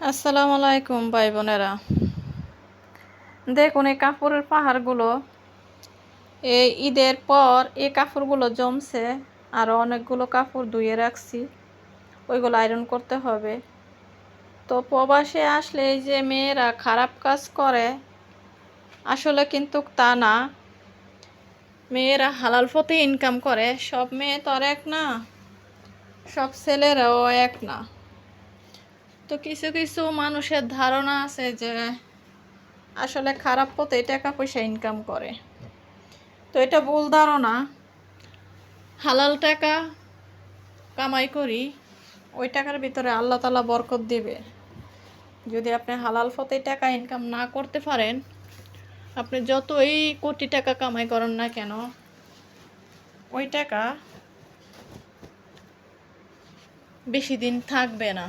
আসসালামু আলাইকুম ভাই বোনেরা। দেখুন এই কাপড়ের পাহাড়গুলো, এই ঈদের পর এই কাপড়গুলো জমছে। আরও অনেকগুলো কাপড় ধুয়ে রাখছি, ওইগুলো আয়রন করতে হবে। তো প্রবাসে আসলে এই যে মেয়েরা খারাপ কাজ করে, আসলে কিন্তু তা না। মেয়েরা হালাল পথে ইনকাম করে। সব মেয়ে তো আর এক না, সব ছেলেরাও এক না। তো কিছু কিছু মানুষের ধারণা আছে যে আসলে খারাপ পথে টাকা পয়সা ইনকাম করে। তো এটা ভুল ধারণা। হালাল টাকা কামাই করি, ওই টাকার ভিতরে আল্লাহ তাআলা বরকত দিবে। যদি আপনি হালাল পথে টাকা ইনকাম না করতে পারেন, আপনি যতই কোটি টাকা কামাই করেন না কেন, ওই টাকা বেশি দিন থাকবে না।